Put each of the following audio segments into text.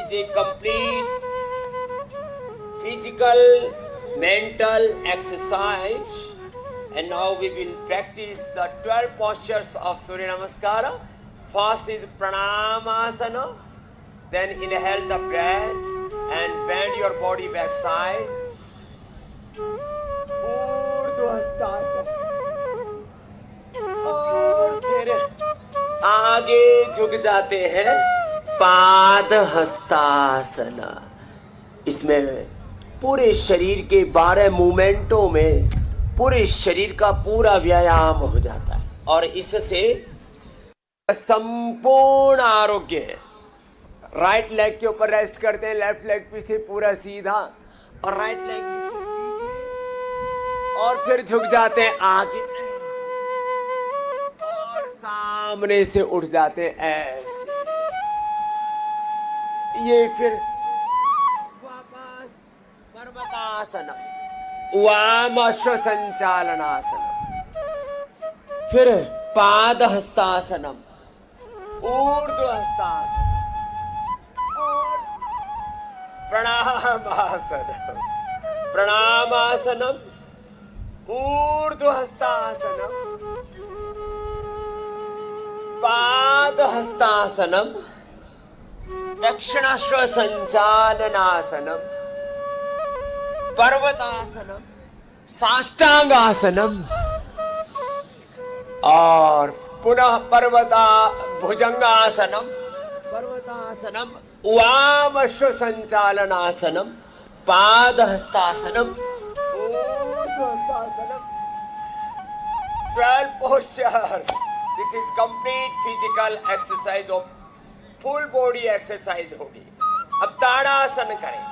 is a complete physical, mental exercise. And now we will practice the 12 postures of Surya Namaskara. First is Pranamasana. Then inhale the breath and bend your body back side. और फिर आगे झुक जाते हैं पाद हस्तासना। इसमें पूरे शरीर के 12 मूवमेंटों में पूरे शरीर का पूरा व्यायाम हो जाता है और इससे संपूर्ण आरोग्य है। राइट लेग के ऊपर रेस्ट करते हैं, लेफ्ट लेग पीछे पूरा सीधा और राइट लेग और फिर झुक जाते हैं आगे और सामने से उठ जाते हैं ऐसे। ये फिर वापस पर्वतासना, वामाश्व संचालनासनम, फिर पाद हस्तासनम, ऊर्ध्व हस्तासनम और प्रणामासनम। प्रणामासनम, ऊर्ध्व हस्तासनम, पाद हस्तासनम, दक्षिणाश्व संचालनासनम, पर्वतासनम, साष्टांगासनम और पुनः भुजंगासनम, पर्वतासनम, वामाश्व संचालनासनम, पाद हस्तासनम, 12 postures. This is complete physical exercise of full body exercise होगी। अब ताड़ासन करें,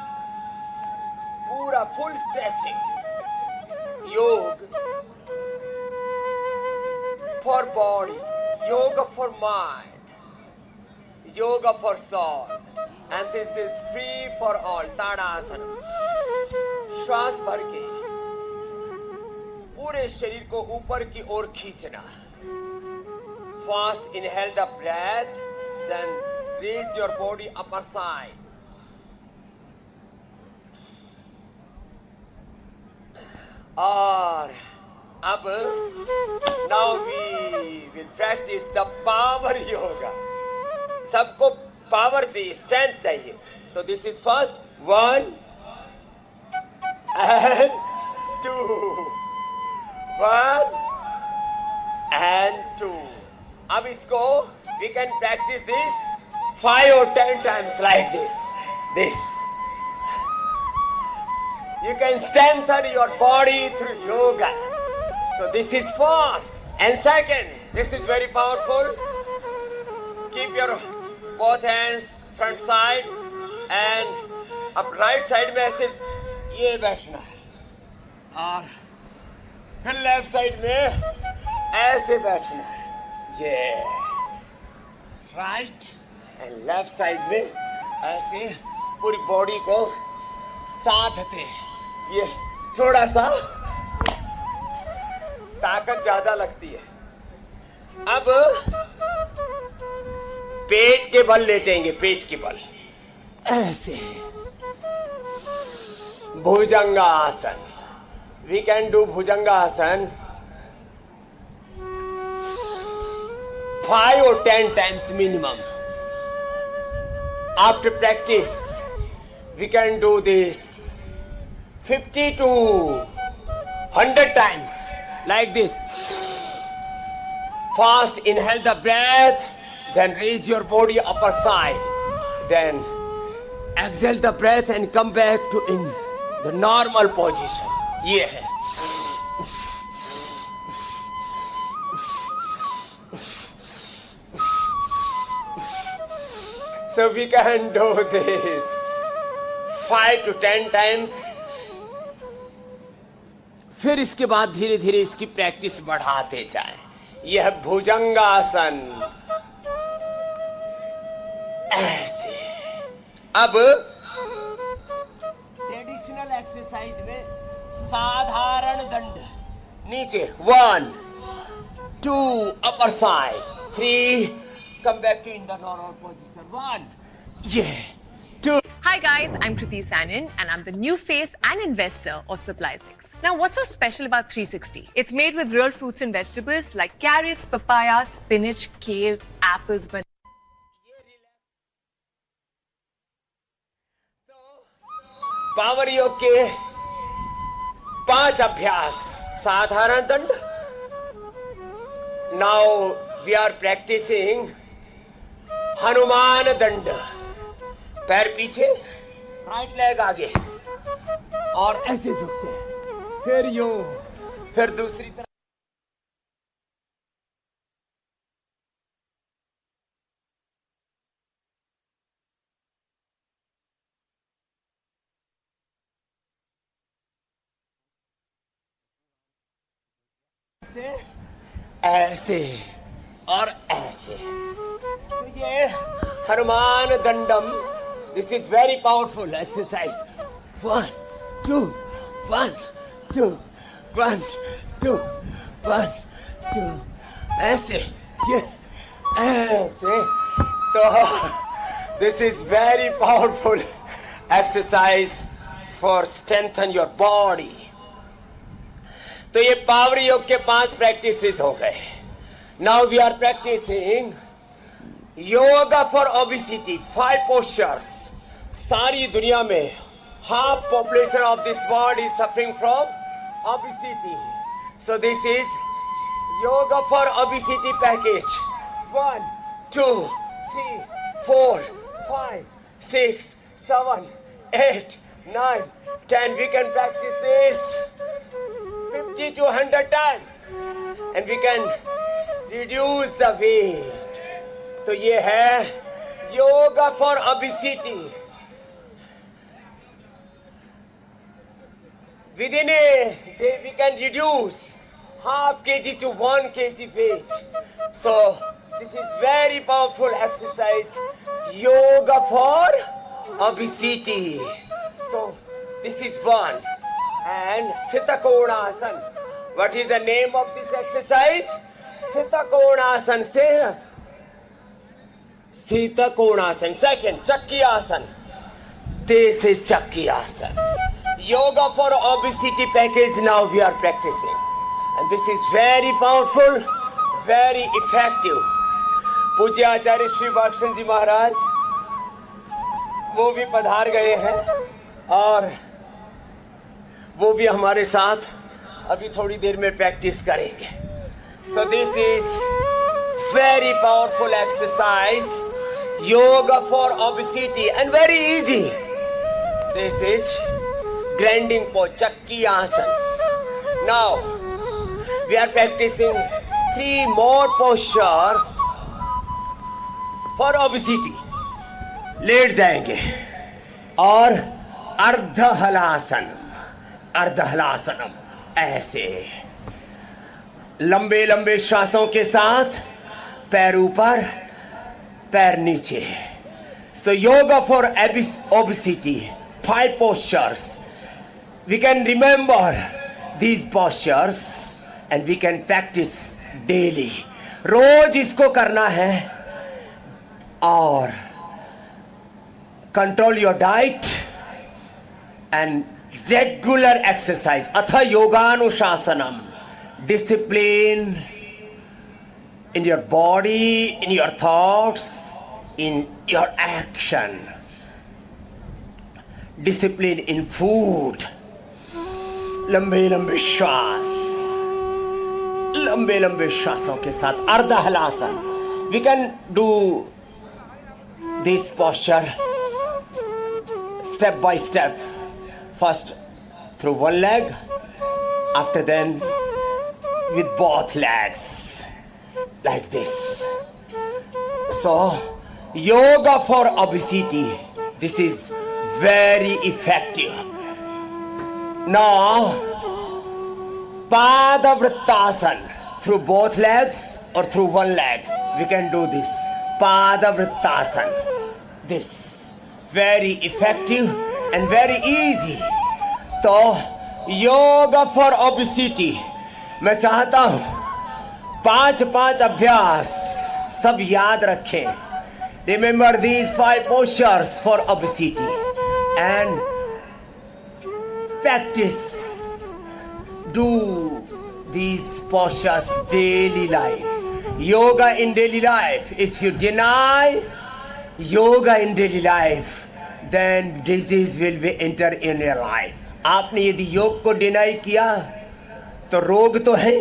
पूरा full stretching. Yoga for body, yoga for mind, yoga for soul, and this is free for all. ताड़ासन, श्वास भर के पूरे शरीर को ऊपर की ओर खींचना। First inhale the breath, then raise your body upper side. और अब now we will practice the power yoga. सबको पावर चाहिए, स्ट्रेंथ चाहिए, तो this is first 1 and 2, 1 and 2। अब इसको we can practice this 5 or 10 times like this। You can strengthen your body through yoga. So this is first. And second, this is very powerful. Keep your both hands front side and up right side में ऐसे ये बैठना है और फिर left side में ऐसे बैठना है। ये राइट एंड लेफ्ट साइड में ऐसे पूरी बॉडी को साधते हैं। ये थोड़ा सा ताकत ज्यादा लगती है। अब पेट के बल लेटेंगे, पेट के बल ऐसे। भुजंगासन, we can do bhujangasana 5 or 10 times minimum. After practice, we can do this 50 to 100 times like this. First inhale the breath, then raise your body upper side, then exhale the breath and come back to in the normal position. ये है। So we can do this 5 to 10 times. फिर इसके बाद धीरे धीरे इसकी practice बढ़ाते जाएं। यह भुजंगासन ऐसे। अब ट्रेडिशनल एक्सरसाइज में साधारण दंड नीचे 1 2 upper side 3 come back to in the normal position 1 yeah Hi guys, I'm Kriti Sanin and I'm the new face and investor of Supply6. Now what's so special about 360? It's made with real fruits and vegetables like carrots, papaya, spinach, kale, apples, bananas. Power योग के 5 अभ्यास साधारण दंड. Now we are practicing Hanuman दंड. पैर पीछे, right leg आगे और ऐसे झुकते हैं. फिर यूं, फिर दूसरी तरफ. ऐसे और ऐसे. तो ये Hanuman दंडम. This is very powerful exercise. 1, 2, 1, 2, 1, 2, 1, 2. ऐसे, ये ऐसे. तो this is very powerful exercise for strengthen your body. तो ये पावर योग के 5 प्रैक्टिसेस हो गए. Now we are practising yoga for obesity. 5 postures. सारी दुनिया में half population of this world is suffering from obesity. So this is yoga for obesity package. 1, 2, 3, 4, 5, 6, 7, 8, 9, 10. We can practice this 50 to 100 times and we can reduce the weight. तो ये है yoga for obesity. Within a day we can reduce half kg to 1 kg weight. So this is very powerful exercise. Yoga for obesity. So this is one. And Sthita Konasana. What is the name of this exercise? Sthita Konasana. Say Sthita Konasana. Second, Chakki Asana. This is Chakki Asana. Yoga for obesity package now we are practicing. And this is very powerful, very effective. पूज्य आचार्य श्री वात्सन जी महाराज वो भी पधार गए हैं और वो भी हमारे साथ अभी थोड़ी देर में प्रैक्टिस करेंगे. So this is very powerful exercise, yoga for obesity and very easy. This is grinding pose, Chakki Asana. Now we are practicing 3 more postures for obesity. लेट जाएंगे और अर्ध हलासन. अर्ध हलासनम. ऐसे लंबे लंबे श्वासों के साथ पैर ऊपर पैर नीचे. So yoga for obesity, 5 postures. We can remember these postures and we can practice daily. रोज इसको करना है और control your diet and regular exercise. अथ योगानुशासनम. Discipline in your body, in your thoughts, in your action. Discipline in food. लंबे लंबे श्वास. लंबे लंबे श्वासों के साथ अर्ध halasana. We can do this posture step by step. First through one leg, after then with both legs like this. So yoga for obesity, this is very effective. Now Padavrittasana, through both legs or through one leg we can do this. Padavrittasana. This very effective and very easy. तो yoga for obesity मैं चाहता हूं 5 अभ्यास सब याद रखें. Remember these 5 postures for obesity. and practice, do these postures daily life. Yoga in daily life. If you deny yoga in daily life, then disease will be enter in your life. आपने यदि योग को deny किया तो रोग तो है,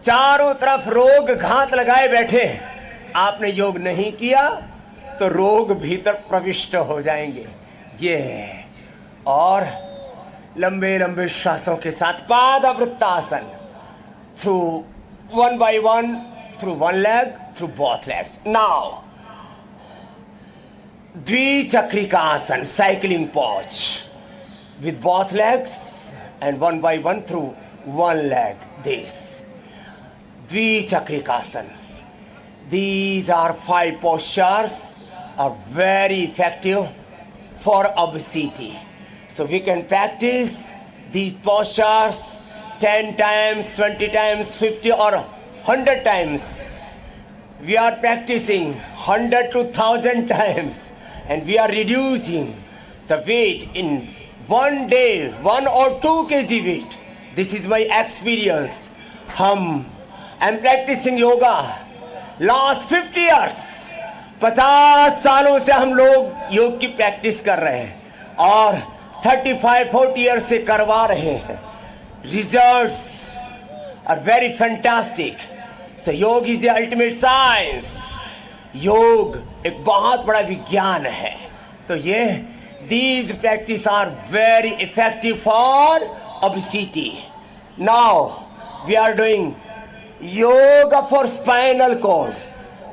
चारों तरफ रोग घात लगाए बैठे। आपने योग नहीं किया तो रोग भीतर प्रविष्ट हो जाएंगे। ये और लंबे लंबे श्वासों के साथ पादवृत्तासन, through one by one, through one leg, through both legs. Now, Dvichakrika Asana, cycling pose, with both legs and one by one through one leg. This Dvichakrika Asana. These are 5 postures, are very effective for obesity. So we can practice these postures 10 times, 20 times, 50 or 100 times. We are practicing 100 to 1000 times, and we are reducing the weight in one day, 1 or 2 kg weight. This is my experience. I'm practicing yoga last 50 years. 50 सालों से हम लोग योग की practice कर रहे हैं और 35-40 years से करवा रहे हैं. Results are very fantastic. So योग is the ultimate science. योग एक बहुत बड़ा विज्ञान है. तो ये these practice are very effective for obesity. Now we are doing yoga for spinal cord.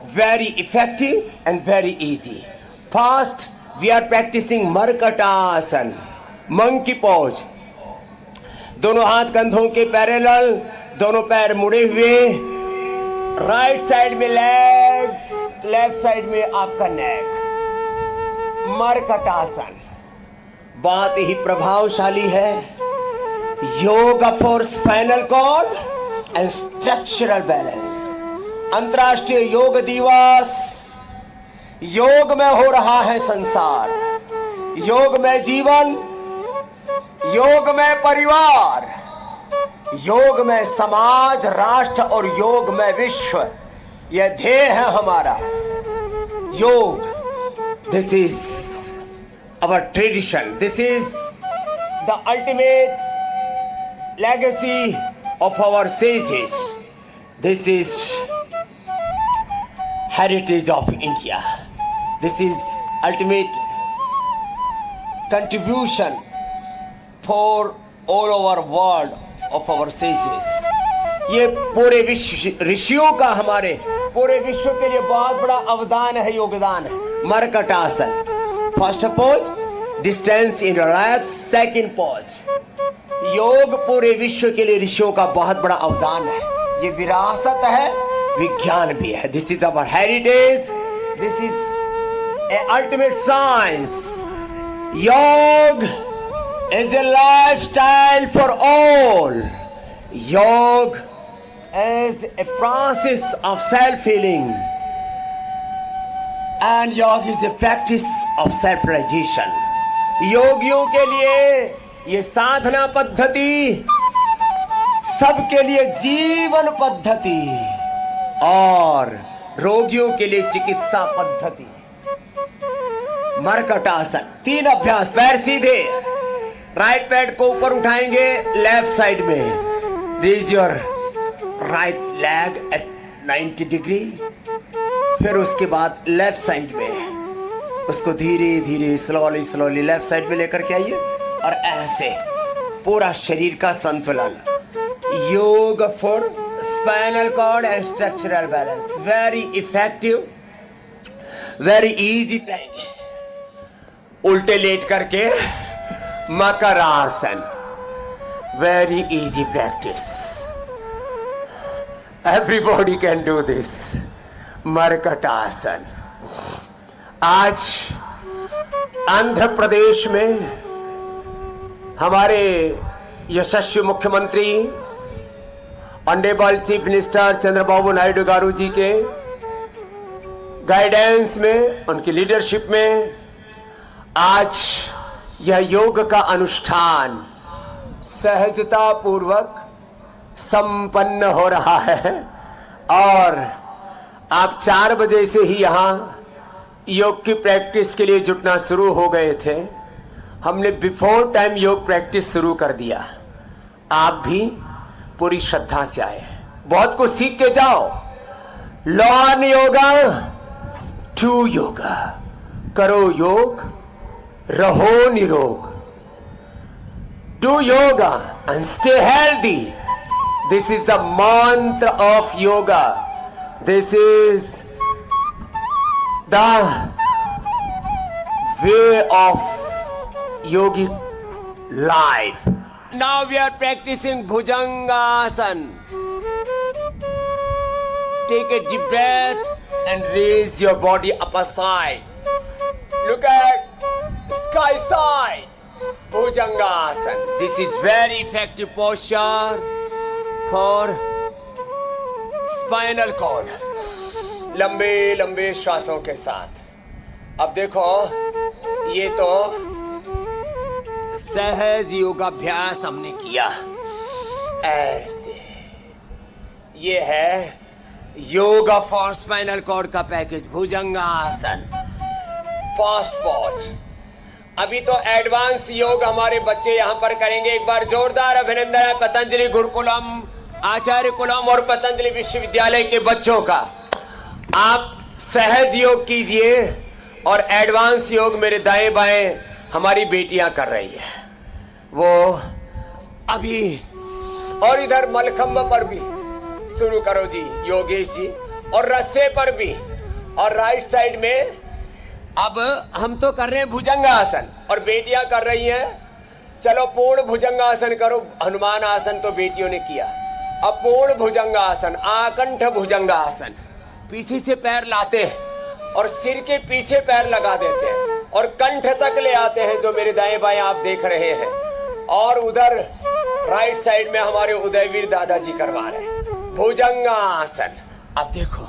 Very effective and very easy. First we are practicing Markatasana, monkey pose. दोनों हाथ कंधों के पैरेलल, दोनों पैर मुड़े हुए, राइट साइड में लेग्स, लेफ्ट साइड में आपका नेक. मरकटासन बहुत ही प्रभावशाली है. Yoga for spinal cord and structural balance. अंतर्राष्ट्रीय योग दिवस. योग में हो रहा है संसार, योग में जीवन, योग में परिवार, योग में समाज, राष्ट्र और योग में विश्व. यह ध्येय है हमारा. Yoga, this is our tradition. This is the ultimate legacy of our sages. This is heritage of India. This is ultimate contribution for all over world of our sages. ये पूरे विश्व ऋषियों का हमारे पूरे विश्व के लिए बहुत बड़ा अवदान है, योगदान है. मरकटासन, first pose, distance in relax. Second pose, योग पूरे विश्व के लिए ऋषियों का बहुत बड़ा अवदान है. ये विरासत है, विज्ञान भी है. This is our heritage. This is a ultimate science. योग is a lifestyle for all. Yoga is a process of self-healing, and yoga is a practice of self-realization. योगियों के लिए ये साधना पद्धति, सबके लिए जीवन पद्धति और रोगियों के लिए चिकित्सा पद्धति. मरकटासन, 3 अभ्यास. पैर सीधे, राइट पैड को ऊपर उठाएंगे लेफ्ट साइड में. Raise your right leg at 90 degree. फिर उसके बाद लेफ्ट साइड में उसको धीरे धीरे स्लोली स्लोली लेफ्ट साइड में लेकर के आइए और ऐसे पूरा शरीर का संतुलन. Yoga for spinal cord and structural balance. Very effective, very easy. उल्टे लेट करके मकरासन. Very easy practice. Everybody can do this. Markatasana. आज आंध्र प्रदेश में हमारे यशस्वी मुख्यमंत्री honourable chief minister Chandrababu Naidu garu ji के गाइडेंस में, उनकी लीडरशिप में आज यह योग का अनुष्ठान सहजता पूर्वक संपन्न हो रहा है और आप 4 बजे से ही यहाँ योग की प्रैक्टिस के लिए जुटना शुरू हो गए थे। हमने बिफोर टाइम योग प्रैक्टिस शुरू कर दिया। आप भी पूरी श्रद्धा से आए, बहुत कुछ सीख के जाओ। लर्न योगा, डू योगा, करो योग, रहो निरोग। Do yoga and stay healthy. This is the mantra of yoga. This is the way of yogic life. Now we are practicing Bhujangasana. Take a deep breath and raise your body up a side. Look at sky side. Bhujangasana. This is very effective posture for spinal cord. लंबे लंबे श्वासों के साथ। अब देखो, ये तो सहज योगाभ्यास हमने किया ऐसे। ये है योगा फॉर स्पाइनल कॉर्ड का पैकेज, भुजंगासन, फास्ट पॉज। अभी तो एडवांस योग हमारे बच्चे यहाँ पर करेंगे। एक बार जोरदार अभिनंदन है पतंजलि गुरुकुलम, आचार्य कुलम और पतंजलि विश्वविद्यालय के बच्चों का। आप सहज योग कीजिए और एडवांस योग मेरे दाएं बाएं हमारी बेटियां कर रही है वो अभी। और इधर मलखंब पर भी शुरू करो जी योगेश जी, और रस्से पर भी। और राइट साइड में अब हम तो कर रहे हैं भुजंगासन और बेटियां कर रही हैं। चलो पूर्ण भुजंगासन करो। हनुमान आसन तो बेटियों ने किया, अब पूर्ण भुजंगासन, आकंठ भुजंगासन। पीछे से पैर लाते हैं और सिर के पीछे पैर लगा देते हैं और कंठ तक ले आते हैं, जो मेरे दाएं बाएं आप देख रहे हैं। और उधर राइट साइड में हमारे उदयवीर दादाजी करवा रहे हैं भुजंगासन। अब देखो,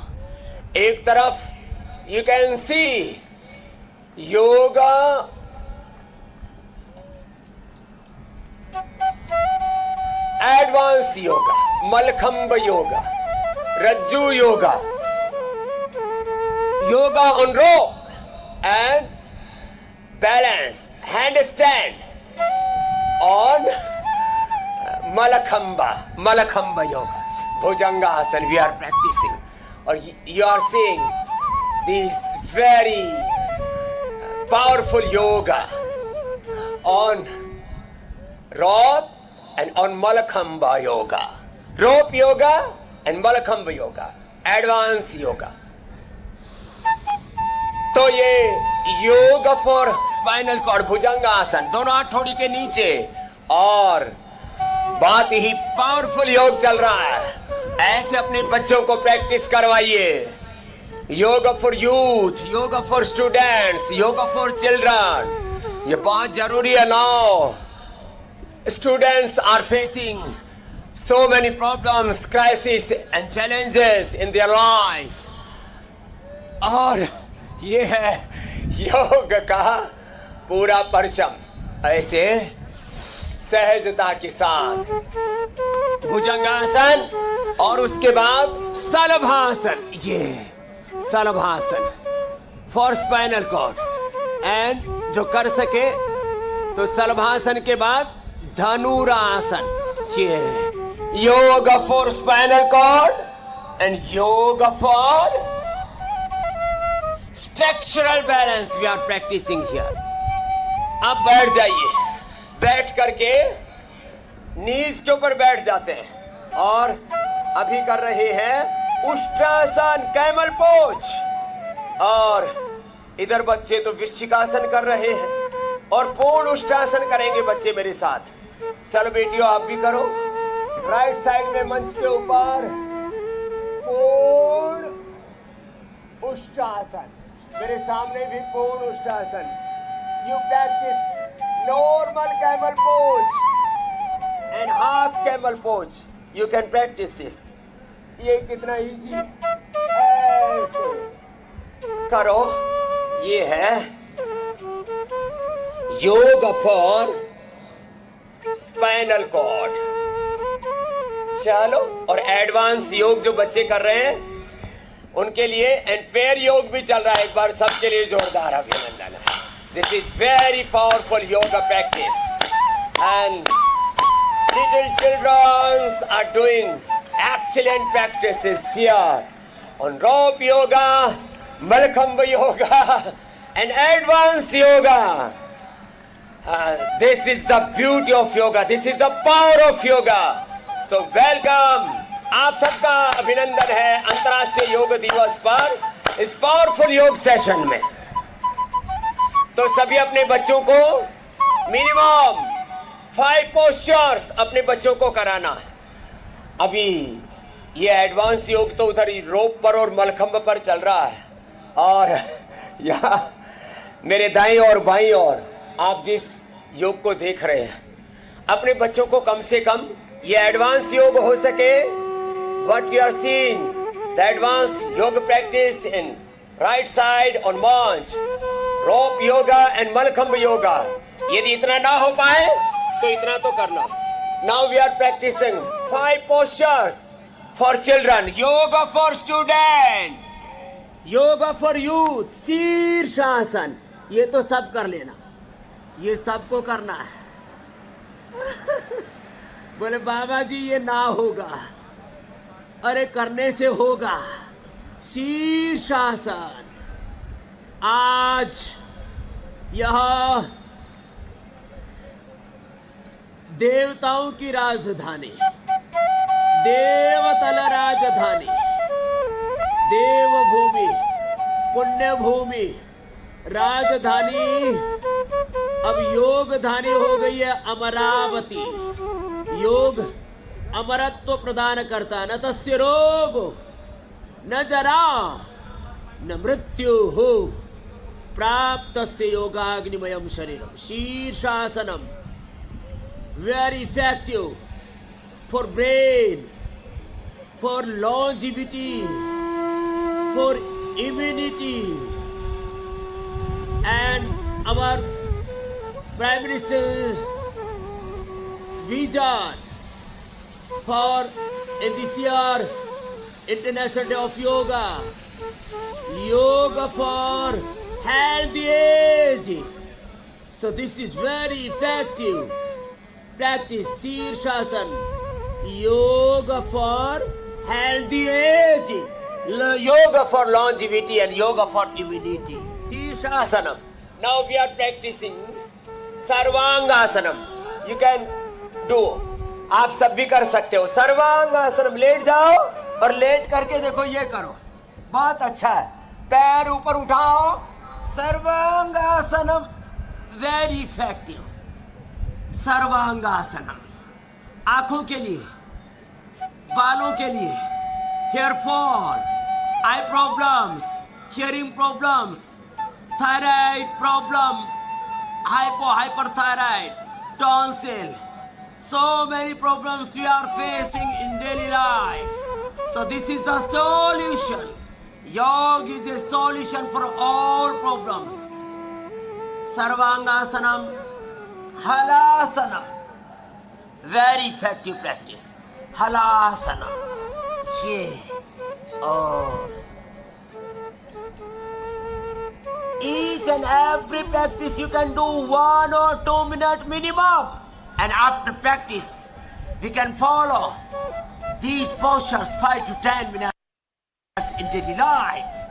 एक तरफ you can see yoga advance yoga, mallakhamb yoga, Rajju yoga, yoga on rope and balance handstand on Malakhamba yoga, Bhujangasana we are practicing. Or you are seeing this very powerful yoga on rope and on Malakhamba yoga. Rope yoga and Malakhamba yoga, advanced yoga. तो ये yoga for spinal cord भुजंगासन, दोनों हाथ थोड़ी के नीचे, और बहुत ही powerful योग चल रहा है। ऐसे अपने बच्चों को प्रैक्टिस करवाइए। Yoga for youth, yoga for students, yoga for children, ये बहुत जरूरी है। Now students are facing so many problems, crises and challenges in their life, और ये है योग का पूरा परचम। ऐसे सहजता के साथ भुजंगासन और उसके बाद सलभासन, ये सलभासन फॉर स्पाइनल कॉर्ड। एंड जो कर सके तो सलभासन के बाद धनुरासन, ये yoga for spinal cord and yoga for structural balance we are practising here. अब बैठ जाइए, बैठ करके नीज के ऊपर बैठ जाते हैं और अभी कर रहे हैं उष्ट्रासन, कैमल पोज। और इधर बच्चे तो वृश्चिकासन कर रहे हैं और पूर्ण उष्ट्रासन करेंगे बच्चे मेरे साथ। चलो बेटियों आप भी करो। राइट साइड में मंच के ऊपर पूर्ण उष्ट्रासन, मेरे सामने भी पूर्ण उष्ट्रासन। You practise normal camel pose and half camel pose, you can practise this. ये कितना इजी, ऐसे करो। ये है yoga for spinal cord. चलो, और एडवांस योग जो बच्चे कर रहे हैं उनके लिए एंड पैर योग भी चल रहा है. एक बार सबके लिए जोरदार अभिनंदन है. This is very powerful yoga practice and little children are doing excellent practices here on rope yoga, Malkhamba yoga and advanced yoga. This is the beauty of yoga. This is the power of yoga. So welcome. आप सबका अभिनंदन है अंतर्राष्ट्रीय योग दिवस पर इस powerful योग सेशन में. तो सभी अपने बच्चों को मिनिमम 5 पोस्चर्स अपने बच्चों को कराना. अभी ये एडवांस योग तो उधर ही रोप पर और मलखंब पर चल रहा है, और यहाँ मेरे दाएं और बाईं और आप जिस योग को देख रहे हैं अपने बच्चों को कम से कम ये एडवांस योग हो सके. What you are seeing the advance yoga practice in right side on manch, rope yoga and mallakhamb yoga. यदि इतना ना हो पाए तो इतना तो करना. Now we are practising 5 postures for children. Yoga for student, yoga for youth, shirshasana. ये तो सब कर लेना, ये सबको करना है. बोले बाबा जी ये ना होगा. अरे करने से होगा. शीर्षासन. आज यह देवताओं की राजधानी, देवतल राजधानी, देवभूमि, पुण्य भूमि, राजधानी अब योगधानी हो गई है अमरावती. योग अमरत्व प्रदान करता. न तस्य रोग न जरा न मृत्यु हो प्राप्तस्य योगाग्निमयम शरीरम. शीर्षासनम very effective for brain, for longevity, for immunity, and our Prime Minister's vision for this year International Day of Yoga, yoga for healthy aging. So this is very effective. Practice Sirshasan, yoga for healthy aging, yoga for longevity and yoga for immunity. Sirshasanam. Now we are practicing Sarvangasanam. You can do. आप सब भी कर सकते हो. सर्वांगासनम. Late जाओ और late करके देखो, ये करो. बहुत अच्छा है. पैर ऊपर उठाओ. सर्वांगासनम. Very effective. सर्वांगासनम. आंखों के लिए, बालों के लिए, hair fall, eye problems, hearing problems, thyroid problem, hyperthyroid, tonsil, so many problems we are facing in daily life. So this is a solution. Yoga is a solution for all problems. Sarvangasanam, Halasanam, very effective practice. Halasanam, yeah, oh. Each and every practice you can do 1 or 2 minutes minimum, and after practice we can follow these postures 5 to 10 minutes in daily life.